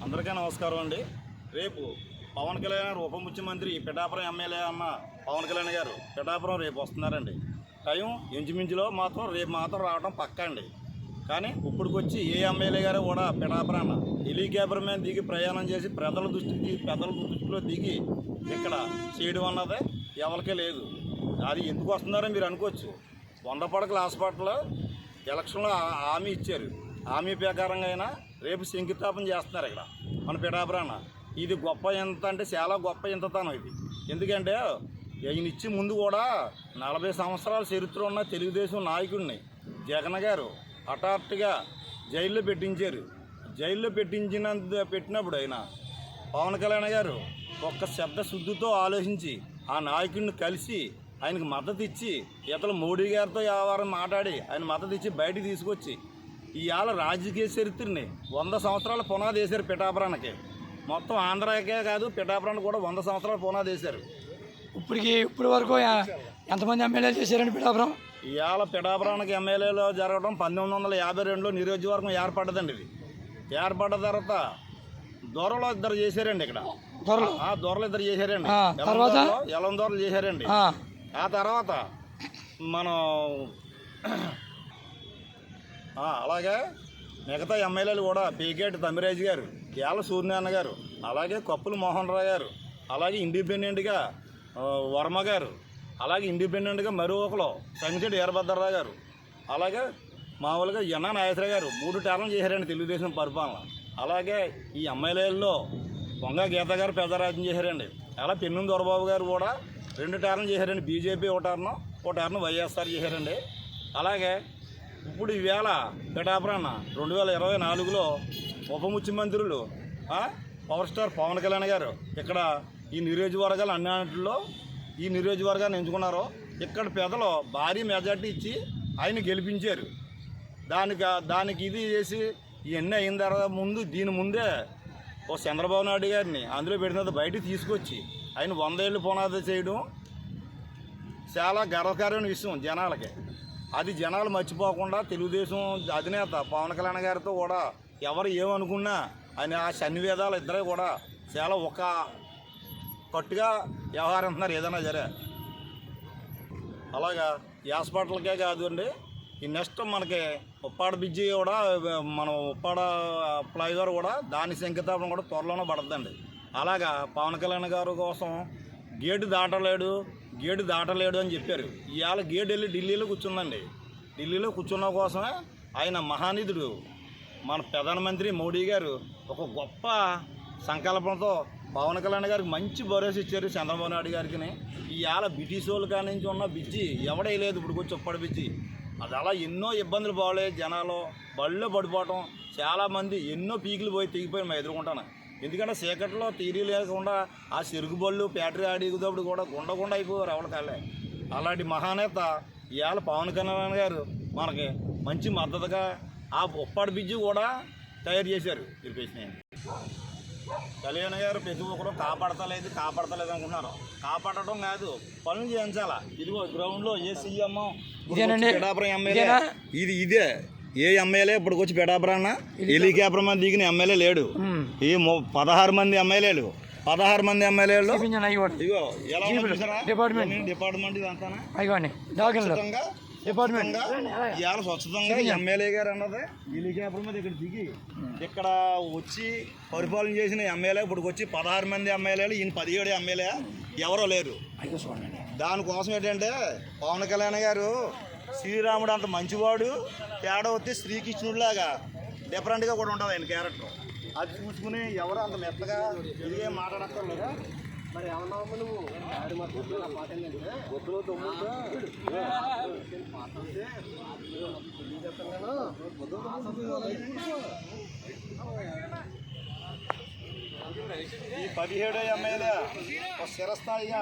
అందరికీ నమస్కారం అండి. రేపు పవన్ కళ్యాణ్ ఉప ముఖ్యమంత్రి పిఠాపురం ఎమ్మెల్యే అన్న పవన్ కళ్యాణ్ గారు పిఠాపురం రేపు వస్తున్నారండి. టైం ఇంచుమించులో మాత్రం రేపు మాత్రం రావడం పక్కా అండి. కానీ ఇప్పటికొచ్చి ఏ ఎమ్మెల్యే గారు కూడా పిఠాపురాన్న హెలికాప్టర్ మీద దిగి ప్రయాణం చేసి పెద్దల దృష్టిలో దిగి ఇక్కడ చేయడం అన్నది ఎవరికే లేదు. అది ఎందుకు వస్తున్నారో మీరు అనుకోవచ్చు. 100 పడకల హాస్పిటల్ ఎలక్షన్లో హామీ ఇచ్చారు. హామీ ప్రకారంగా అయినా రేపు శంకుస్థాపన చేస్తున్నారు ఇక్కడ మన పిఠాపురాన్న. ఇది గొప్ప ఎంత అంటే చాలా గొప్ప ఇంతతనం ఇది. ఎందుకంటే ఈయన ఇచ్చి ముందు కూడా 40 సంవత్సరాల చరిత్ర ఉన్న తెలుగుదేశం నాయకుడిని జగన్ గారు హఠాత్తుగా జైల్లో పెట్టించారు. జైల్లో పెట్టినప్పుడు ఆయన పవన్ కళ్యాణ్ గారు ఒక్క శబ్ద శుద్ధితో ఆలోచించి ఆ నాయకుడిని కలిసి ఆయనకు మద్దతు ఇచ్చి ఇతను మోడీ గారితో వ్యవహారం మాట్లాడి ఆయన మద్దతు ఇచ్చి బయటికి తీసుకొచ్చి ఇవాళ రాజకీయ చరిత్రని 100 సంవత్సరాల పునాది వేశారు పిఠాపురానికి. మొత్తం ఆంధ్రాకే కాదు పిఠాపురానికి కూడా 100 సంవత్సరాల పునాది వేశారు. ఇప్పటి వరకు ఎంతమంది ఎమ్మెల్యేలు చేశారండి పిఠాపురం? ఇవాళ పిఠాపురానికి ఎమ్మెల్యేలు జరగడం 1952లో నియోజకవర్గం ఏర్పడ్డదండి. ఇది ఏర్పడ్డ తర్వాత దొరలో ఇద్దరు చేశారండి. ఇక్కడ దొరలు ఇద్దరు చేశారండి. ఎలం దొరలు చేశారండి. ఆ తర్వాత మనం అలాగే మిగతా ఎమ్మెల్యేలు కూడా పీకేటి తమ్మిరాజు గారు, యాల సూర్యనారాయణ గారు, అలాగే కప్పుల మోహన్ రావు గారు, అలాగే ఇండిపెండెంట్గా వర్మ గారు, అలాగే ఇండిపెండెంట్గా మరో ఒకరు సంగిచెట్టి వీరభద్రరావు గారు, అలాగే మామూలుగా ఎన్నా నాగేశ్వర గారు 3 టర్మ్ చేశారండి తెలుగుదేశం పరిపాలన. అలాగే ఈ ఎమ్మెల్యేల్లో పొంగ గీత గారు పెద్ద రాజ్యం చేశారండి. అలా పెన్నుం దొరబాబు గారు కూడా 2 టర్మ్ చేశారండి. బీజేపీ ఒక టర్మ్ వైఎస్ఆర్ చేశారండి. అలాగే ఇప్పుడు ఈవేళ పిఠాపురాన్న 2024లో ఉప ముఖ్యమంత్రులు పవర్ స్టార్ పవన్ కళ్యాణ్ గారు ఇక్కడ ఈ నియోజకవర్గాలు అన్నింటిలో ఈ నియోజకవర్గాన్ని ఎంచుకున్నారు. ఇక్కడ పెద్దలు భారీ మెజార్టీ ఇచ్చి ఆయన గెలిపించారు. దానికి ఇది చేసి ఇవన్నీ అయిన తర్వాత దీని ముందే ఓ చంద్రబాబు నాయుడు గారిని అందులో పెట్టిన బయటికి తీసుకొచ్చి ఆయన 100 ఏళ్ళు పునాది చేయడం చాలా గర్వకారమైన విషయం జనాలకి. అది జనాలు మర్చిపోకుండా తెలుగుదేశం అధినేత పవన్ కళ్యాణ్ గారితో కూడా ఎవరు ఏమనుకున్నా ఆయన ఆ సన్నివేదాలు ఇద్దరే కూడా చాలా ఒక కట్టుగా వ్యవహరిస్తున్నారు ఏదైనా సరే. అలాగా ఈ హాస్పిటల్కే కాదు అండి, ఈ నెక్స్ట్ మనకి ఉప్పాడ బ్రిడ్జి కూడా మనం ఉప్పాడ ఫ్లైఓవర్ కూడా దాని శంకుస్థాపన కూడా త్వరలోనే పడుతుందండి. అలాగా పవన్ కళ్యాణ్ గారు కోసం గేటు దాటలేడు అని చెప్పారు. ఇవాళ గేటు వెళ్ళి ఢిల్లీలో కూర్చుందండి. ఢిల్లీలో కూర్చున్న కోసమే ఆయన మహానిధుడు మన ప్రధానమంత్రి మోడీ గారు ఒక గొప్ప సంకల్పంతో పవన్ కళ్యాణ్ గారికి మంచి భరోసా ఇచ్చారు చంద్రబాబు నాయుడు గారికి. ఇవాళ బ్రిటిష్ వాళ్ళు కాడి నుంచి ఉన్న బ్రిడ్జి ఎవడే లేదు ఇప్పుడు వచ్చి ఉప్పాడ బ్రిడ్జి. అది అలా ఎన్నో ఇబ్బందులు పోలే, జనాలు బళ్ళు పడిపోవటం, చాలామంది ఎన్నో పీకులు తెగిపోయి మేము ఎదుర్కొంటాను. ఎందుకంటే చీకట్లో తీరి లేకుండా ఆ చెరుకు బళ్ళు బ్యాటరీ ఆడిగేటప్పుడు కూడా గుండగుండ అయిపోయారు ఎవరికాలే. అలాంటి మహానేత ఇవాళ పవన్ కళ్యాణ్ గారు మనకి మంచి మద్దతుగా ఆ ఉప్పాడ బ్రిడ్జి కూడా తయారు చేశారు. కళ్యాణ్ గారు ప్రతి ఒక్కరు కాపాడతలేదు అనుకుంటున్నారు. కాపాడటం కాదు, పనులు చేయించాలా. ఇదిగో గ్రౌండ్లో ఏ సీఎం పిఠాపురం ఎమ్మెల్యే ఇదే ఏ ఎమ్మెల్యే ఇప్పటికి వచ్చి పిఠాపురాన్న హెలికాప్టర్ మీద దిగిన ఎమ్మెల్యే లేడు. ఈ 16 మంది ఎమ్మెల్యేలు ఇగో ఎలా డిపార్ట్మెంట్ ఇవాళ స్వచ్ఛతంగా ఎమ్మెల్యే గారు అన్నది హెలికాప్టర్ మీద ఇక్కడ దిగి ఇక్కడ వచ్చి పరిపాలన చేసిన ఎమ్మెల్యే ఇప్పటికి వచ్చి 16 మంది ఎమ్మెల్యేలు, ఈయన 17 ఎమ్మెల్యే ఎవరో లేరు. దానికోసం ఏంటంటే పవన్ కళ్యాణ్ గారు శ్రీరాముడు అంత మంచివాడు, తేడా వస్తే శ్రీకృష్ణుడిలాగా డిఫరెంట్గా కూడా ఉంటుంది ఆయన క్యారెక్టర్. అది చూసుకుని ఎవరు అంత మెత్తగా తిరిగే మాట్లాడక్కర్లేదా. మరి ఏమన్నా నువ్వు మాట ఏంటంటే గొప్పలో ఈ 17 ఎమ్మెల్యే ఒక స్థిరస్థాయిగా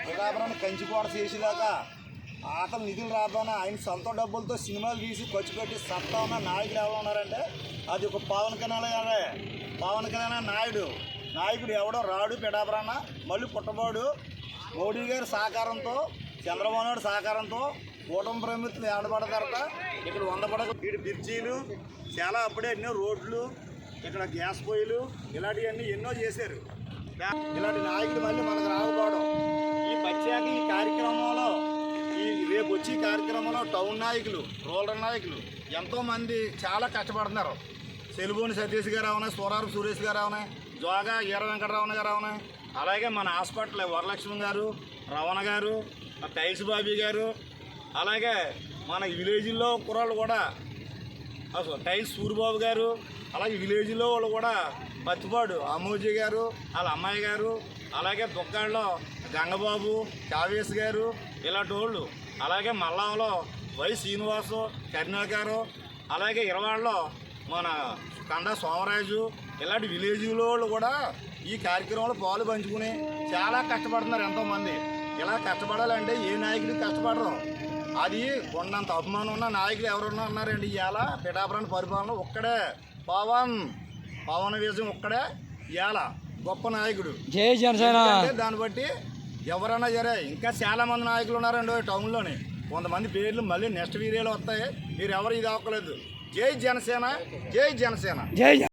పిఠాపురాన్ని కంచికోట చేసేదాకా ఆటలు నిధులు రాబోనా ఆయన సొంత డబ్బులతో సినిమాలు తీసి ఖర్చు పెట్టి సత్తా ఉన్న నాయకుడు ఎవరు ఉన్నారంటే అది ఒక పవన్ కళ్యాణ్ నాయకుడు ఎవడో రాడు పిఠాపురాన్న మళ్ళీ పుట్టబోడు. మోడీ గారి సహకారంతో చంద్రబాబు నాయుడు సహకారంతో కూటమి ప్రభుత్వం ఏడబడతారట. ఇక్కడ 100 పడక బ్రిడ్జీలు చాలా అప్పుడే ఎన్నో రోడ్లు ఇక్కడ గ్యాస్ పొయ్యిలు ఇలాంటివన్నీ ఎన్నో చేశారు. ఇలాంటి నాయకులు మళ్ళీ మనకు రాకపోవడం ఈ ప్రత్యేక ఈ కార్యక్రమంలో రేపు వచ్చి కార్యక్రమంలో టౌన్ నాయకులు, రూరల్ నాయకులు ఎంతోమంది చాలా కష్టపడుతున్నారు. సెలుబోని సతీష్ గారు అవునా, సూరారు సురేష్ గారు అవునా, జోగా ఈర వెంకటరమణ గారు అవునా, అలాగే మన హాస్పిటల్ వరలక్ష్మి గారు, రమణ గారు, టైల్స్ బాబీ గారు, అలాగే మన విలేజ్లో కుర్రాళ్ళు కూడా టైల్స్ సూరిబాబు గారు, అలాగే విలేజ్లో వాళ్ళు కూడా పత్తిపాడు అమ్మోజీ గారు, వాళ్ళ అమ్మాయి గారు, అలాగే దుక్కాళ్ళలో గంగబాబు, కావేశ్ గారు, ఇలాంటి వాళ్ళు, అలాగే మల్లంలో వై శ్రీనివాసు, కర్ణాల్ గారు, అలాగే ఇరవాళ్ళలో మన కండ సోమరాజు, ఇలాంటి విలేజ్లో వాళ్ళు కూడా ఈ కార్యక్రమంలో పాలు పంచుకుని చాలా కష్టపడుతున్నారు ఎంతోమంది. ఇలా కష్టపడాలంటే ఏ నాయకుడికి కష్టపడరు. అది ఉన్నంత అభిమానం ఉన్న నాయకులు ఎవరున్నా ఉన్నారండి. ఇవాళ పిఠాపురం పరిపాలన ఒక్కడే పవన్ విజయం ఒక్కడే ఇవాళ గొప్ప నాయకుడు. జై జనసేన. దాన్ని బట్టి ఎవరన్నా సరే ఇంకా చాలా మంది నాయకులు ఉన్నారండి టౌన్లోని. కొంతమంది పేర్లు మళ్ళీ నెక్స్ట్ వీడియోలో వస్తాయి. మీరు ఎవరు ఇది అవ్వలేదు. జై జనసేన, జై జనసేన. జై